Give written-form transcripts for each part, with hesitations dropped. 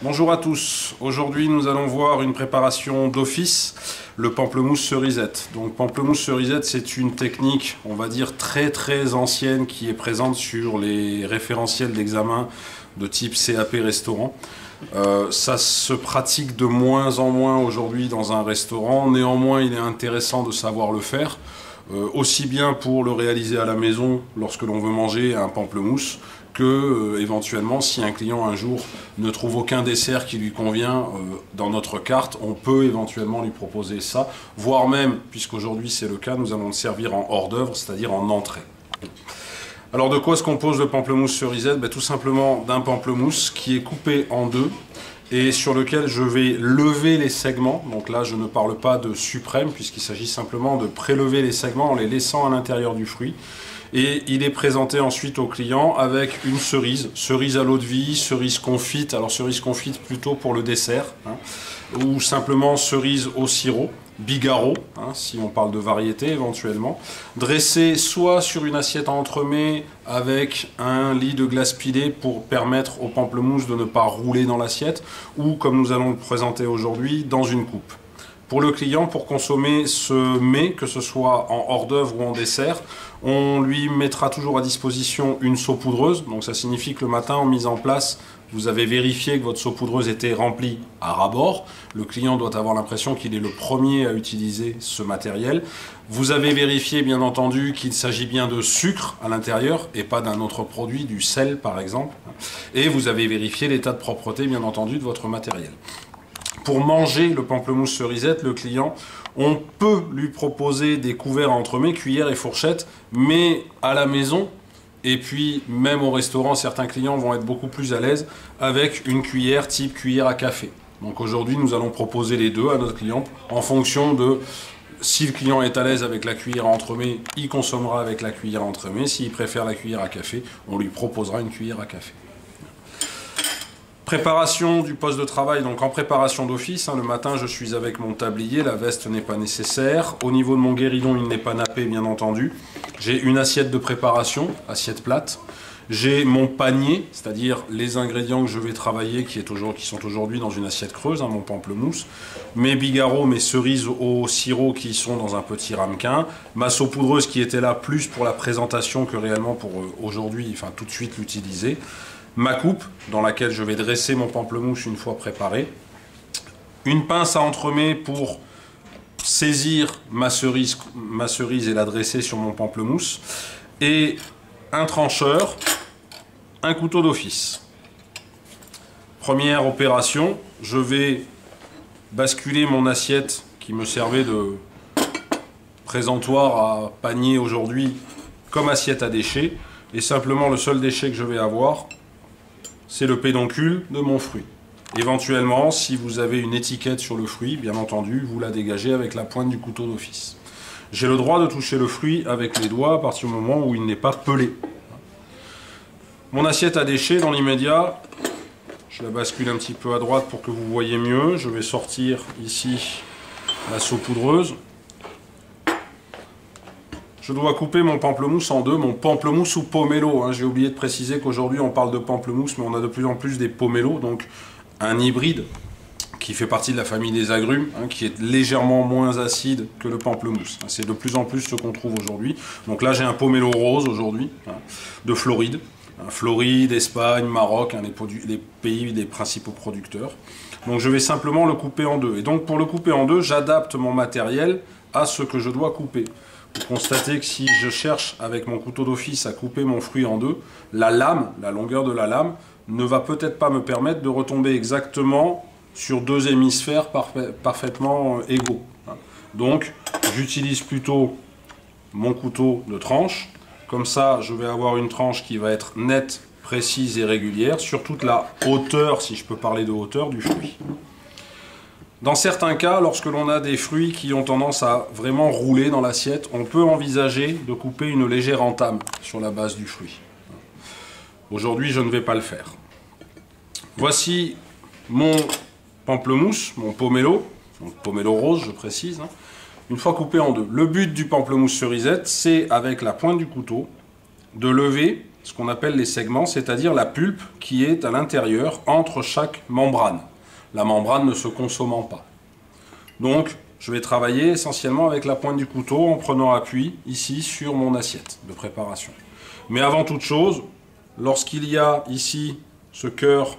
Bonjour à tous, aujourd'hui nous allons voir une préparation d'office, le pamplemousse cerisette. Donc pamplemousse cerisette, c'est une technique, on va dire très ancienne, qui est présente sur les référentiels d'examen de type CAP restaurant. Ça se pratique de moins en moins aujourd'hui dans un restaurant, néanmoins il est intéressant de savoir le faire. Aussi bien pour le réaliser à la maison lorsque l'on veut manger un pamplemousse que éventuellement si un client un jour ne trouve aucun dessert qui lui convient dans notre carte, on peut éventuellement lui proposer ça, voire même, puisqu'aujourd'hui c'est le cas, nous allons le servir en hors d'œuvre, c'est-à-dire en entrée. Alors de quoi se compose le pamplemousse cerisette? Tout simplement d'un pamplemousse qui est coupé en deux et sur lequel je vais lever les segments. Donc là, je ne parle pas de suprême, puisqu'il s'agit simplement de prélever les segments en les laissant à l'intérieur du fruit. Et il est présenté ensuite au client avec une cerise, cerise à l'eau de vie, cerise confite, alors cerise confite plutôt pour le dessert, ou simplement cerise au sirop, bigarreau, si on parle de variété éventuellement, dressé soit sur une assiette à entremets avec un lit de glace pilée pour permettre au pamplemousse de ne pas rouler dans l'assiette, ou comme nous allons le présenter aujourd'hui, dans une coupe. Pour le client, pour consommer ce mets, que ce soit en hors d'œuvre ou en dessert, on lui mettra toujours à disposition une saupoudreuse. Donc ça signifie que le matin, en mise en place, vous avez vérifié que votre saupoudreuse était remplie à ras-bord. Le client doit avoir l'impression qu'il est le premier à utiliser ce matériel. Vous avez vérifié, bien entendu, qu'il s'agit bien de sucre à l'intérieur et pas d'un autre produit, du sel par exemple. Et vous avez vérifié l'état de propreté, bien entendu, de votre matériel. Pour manger le pamplemousse cerisette, le client, on peut lui proposer des couverts à entremets, cuillères et fourchettes, mais à la maison, et puis même au restaurant, certains clients vont être beaucoup plus à l'aise avec une cuillère type cuillère à café. Donc aujourd'hui, nous allons proposer les deux à notre client en fonction de si le client est à l'aise avec la cuillère à entremets, il consommera avec la cuillère à entremets. S'il préfère la cuillère à café, on lui proposera une cuillère à café. Préparation du poste de travail, donc en préparation d'office, le matin je suis avec mon tablier, la veste n'est pas nécessaire. Au niveau de mon guéridon, il n'est pas nappé bien entendu. J'ai une assiette de préparation, assiette plate. J'ai mon panier, c'est-à-dire les ingrédients que je vais travailler qui sont aujourd'hui dans une assiette creuse, mon pamplemousse. Mes bigarreaux, mes cerises au sirop qui sont dans un petit ramequin. Ma saupoudreuse qui était là plus pour la présentation que réellement pour aujourd'hui, enfin tout de suite l'utiliser. Ma coupe dans laquelle je vais dresser mon pamplemousse une fois préparé, une pince à entremets pour saisir ma cerise et la dresser sur mon pamplemousse, et un trancheur, un couteau d'office. Première opération, je vais basculer mon assiette qui me servait de présentoir à panier aujourd'hui comme assiette à déchets, et simplement le seul déchet que je vais avoir, c'est le pédoncule de mon fruit. Éventuellement, si vous avez une étiquette sur le fruit, bien entendu, vous la dégagez avec la pointe du couteau d'office. J'ai le droit de toucher le fruit avec les doigts à partir du moment où il n'est pas pelé. Mon assiette à déchets, dans l'immédiat, je la bascule un petit peu à droite pour que vous voyez mieux. Je vais sortir ici la saupoudreuse. Je dois couper mon pamplemousse en deux, mon pamplemousse ou pomelo. J'ai oublié de préciser qu'aujourd'hui on parle de pamplemousse, mais on a de plus en plus des pomelos, donc un hybride qui fait partie de la famille des agrumes, qui est légèrement moins acide que le pamplemousse. C'est de plus en plus ce qu'on trouve aujourd'hui. Donc là j'ai un pomelo rose aujourd'hui, de Floride. Floride, Espagne, Maroc, les pays des principaux producteurs. Donc je vais simplement le couper en deux. Et donc pour le couper en deux, j'adapte mon matériel à ce que je dois couper. Vous constatez que si je cherche avec mon couteau d'office à couper mon fruit en deux, la lame, la longueur de la lame, ne va peut-être pas me permettre de retomber exactement sur deux hémisphères parfaitement égaux. Donc j'utilise plutôt mon couteau de tranche. Comme ça, je vais avoir une tranche qui va être nette, précise et régulière sur toute la hauteur, si je peux parler de hauteur, du fruit. Dans certains cas, lorsque l'on a des fruits qui ont tendance à vraiment rouler dans l'assiette, on peut envisager de couper une légère entame sur la base du fruit. Aujourd'hui, je ne vais pas le faire. Voici mon pamplemousse, mon pomelo rose, je précise, une fois coupé en deux. Le but du pamplemousse cerisette, c'est avec la pointe du couteau de lever ce qu'on appelle les segments, c'est-à-dire la pulpe qui est à l'intérieur entre chaque membrane. La membrane ne se consommant pas. Donc, je vais travailler essentiellement avec la pointe du couteau en prenant appui ici sur mon assiette de préparation. Mais avant toute chose, lorsqu'il y a ici ce cœur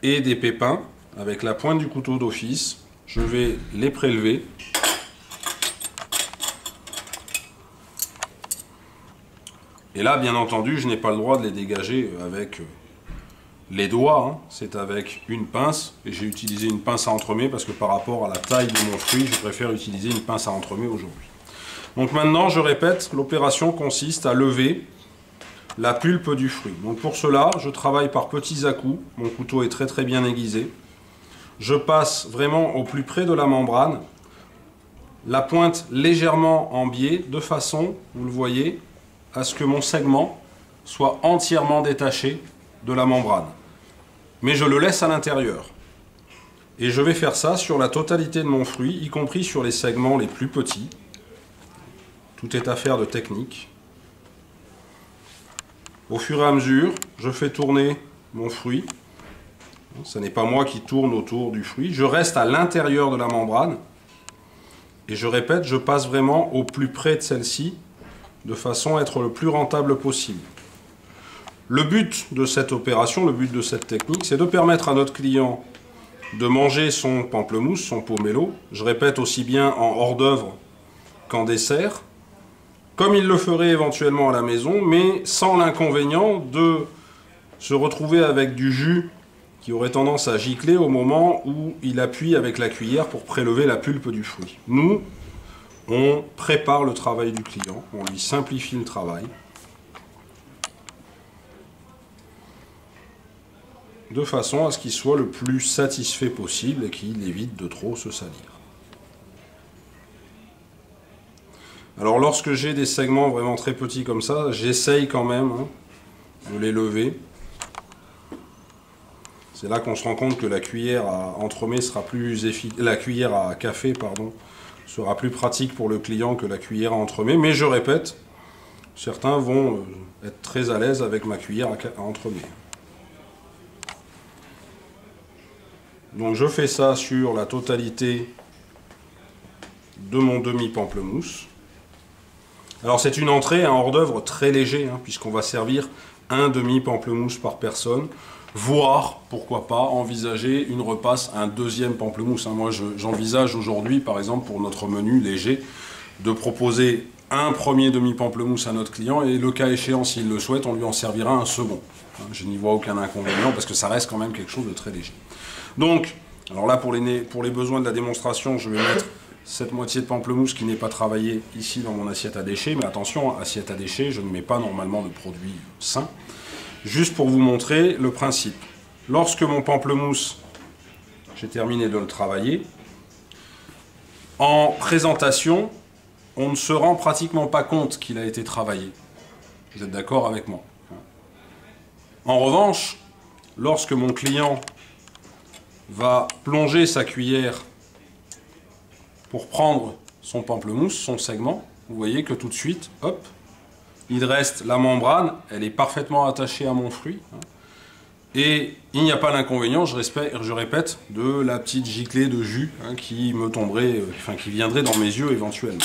et des pépins, avec la pointe du couteau d'office, je vais les prélever. Et là, bien entendu, je n'ai pas le droit de les dégager avec les doigts, hein. C'est avec une pince, et j'ai utilisé une pince à entremets parce que par rapport à la taille de mon fruit, je préfère utiliser une pince à entremets aujourd'hui. Donc maintenant, je répète, l'opération consiste à lever la pulpe du fruit. Donc pour cela, je travaille par petits à-coups. Mon couteau est très bien aiguisé. Je passe vraiment au plus près de la membrane, la pointe légèrement en biais, de façon, vous le voyez, à ce que mon segment soit entièrement détaché de la membrane. Mais je le laisse à l'intérieur. Et je vais faire ça sur la totalité de mon fruit, y compris sur les segments les plus petits. Tout est affaire de technique. Au fur et à mesure, je fais tourner mon fruit. Ce n'est pas moi qui tourne autour du fruit. Je reste à l'intérieur de la membrane. Et je répète, je passe vraiment au plus près de celle-ci, de façon à être le plus rentable possible. Le but de cette opération, le but de cette technique, c'est de permettre à notre client de manger son pamplemousse, son pomelo, je répète, aussi bien en hors d'œuvre qu'en dessert, comme il le ferait éventuellement à la maison, mais sans l'inconvénient de se retrouver avec du jus qui aurait tendance à gicler au moment où il appuie avec la cuillère pour prélever la pulpe du fruit. Nous, on prépare le travail du client, on lui simplifie le travail, de façon à ce qu'il soit le plus satisfait possible et qu'il évite de trop se salir. Alors lorsque j'ai des segments vraiment très petits comme ça, j'essaye quand même de les lever. C'est là qu'on se rend compte que la cuillère à entremets sera plus efficace, la cuillère à café, pardon, sera plus pratique pour le client que la cuillère à entremets. Mais je répète, certains vont être très à l'aise avec ma cuillère à entremets. Donc je fais ça sur la totalité de mon demi-pamplemousse. Alors c'est une entrée, un hors-d'œuvre très léger, puisqu'on va servir un demi-pamplemousse par personne, voire, pourquoi pas, envisager une repasse, un deuxième pamplemousse. Moi j'envisage aujourd'hui, par exemple, pour notre menu léger, de proposer un premier demi-pamplemousse à notre client, et le cas échéant, s'il le souhaite, on lui en servira un second. Je n'y vois aucun inconvénient, parce que ça reste quand même quelque chose de très léger. Donc, alors là, pour les besoins de la démonstration, je vais mettre cette moitié de pamplemousse qui n'est pas travaillée ici dans mon assiette à déchets. Mais attention, assiette à déchets, je ne mets pas normalement de produits sains. Juste pour vous montrer le principe. Lorsque mon pamplemousse, j'ai terminé de le travailler, en présentation, on ne se rend pratiquement pas compte qu'il a été travaillé. Vous êtes d'accord avec moi? En revanche, lorsque mon client va plonger sa cuillère pour prendre son pamplemousse, son segment, vous voyez que tout de suite, hop, il reste la membrane, elle est parfaitement attachée à mon fruit, et il n'y a pas l'inconvénient, je répète, de la petite giclée de jus qui me tomberait, qui viendrait dans mes yeux éventuellement.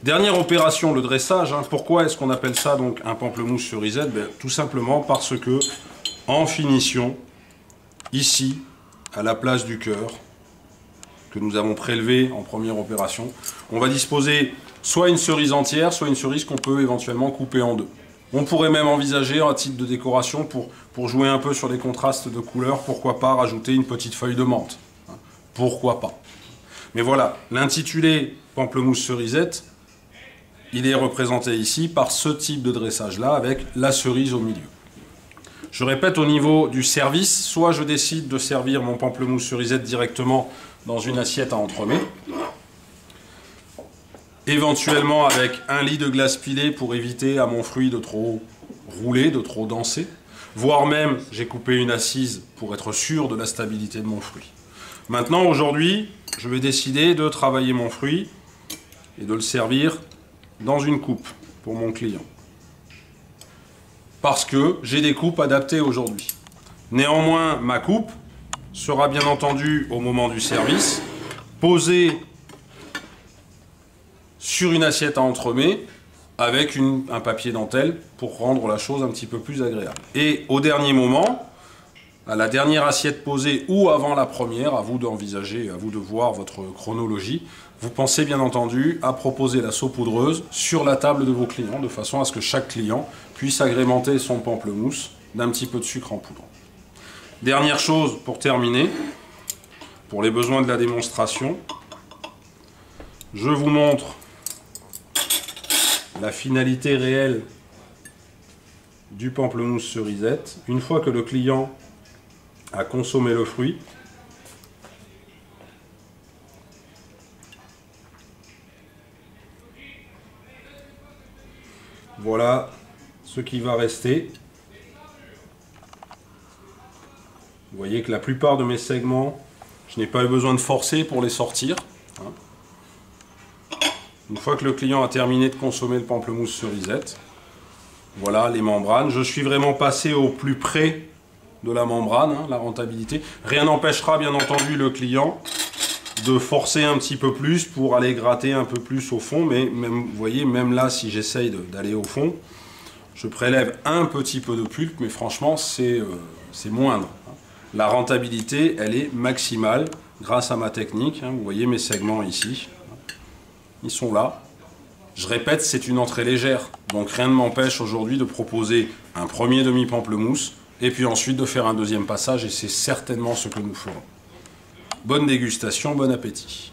Dernière opération, le dressage. Pourquoi est-ce qu'on appelle ça donc un pamplemousse cerisette? Tout simplement parce que, en finition, ici, à la place du cœur, que nous avons prélevé en première opération, on va disposer soit une cerise entière, soit une cerise qu'on peut éventuellement couper en deux. On pourrait même envisager un titre de décoration pour jouer un peu sur les contrastes de couleurs, pourquoi pas rajouter une petite feuille de menthe. Pourquoi pas. Mais voilà, l'intitulé pamplemousse cerisette, il est représenté ici par ce type de dressage-là, avec la cerise au milieu. Je répète, au niveau du service, soit je décide de servir mon pamplemousse cerisette directement dans une assiette à entremets, éventuellement avec un lit de glace pilée pour éviter à mon fruit de trop rouler, de trop danser, voire même j'ai coupé une assise pour être sûr de la stabilité de mon fruit. Maintenant, aujourd'hui, je vais décider de travailler mon fruit et de le servir dans une coupe pour mon client. parce que j'ai des coupes adaptées aujourd'hui. Néanmoins, ma coupe sera bien entendu, au moment du service, posée sur une assiette à entremets avec un papier dentelle pour rendre la chose un petit peu plus agréable. Et au dernier moment, à la dernière assiette posée ou avant la première, à vous d'envisager, à vous de voir votre chronologie, vous pensez bien entendu à proposer la saupoudreuse sur la table de vos clients, de façon à ce que chaque client puisse agrémenter son pamplemousse d'un petit peu de sucre en poudre. Dernière chose pour terminer, pour les besoins de la démonstration, je vous montre la finalité réelle du pamplemousse cerisette. Une fois que le client a consommé le fruit, voilà ce qui va rester. Vous voyez que la plupart de mes segments, je n'ai pas eu besoin de forcer pour les sortir. Une fois que le client a terminé de consommer le pamplemousse cerisette, voilà les membranes. Je suis vraiment passé au plus près de la membrane, la rentabilité. Rien n'empêchera bien entendu le client de forcer un petit peu plus pour aller gratter un peu plus au fond. Mais même, vous voyez, même là, si j'essaye d'aller au fond, je prélève un petit peu de pulpe, mais franchement, c'est moindre. La rentabilité, elle est maximale grâce à ma technique. Vous voyez mes segments ici. Ils sont là. Je répète, c'est une entrée légère. Donc rien ne m'empêche aujourd'hui de proposer un premier demi-pamplemousse et puis ensuite de faire un deuxième passage et c'est certainement ce que nous ferons. Bonne dégustation, bon appétit.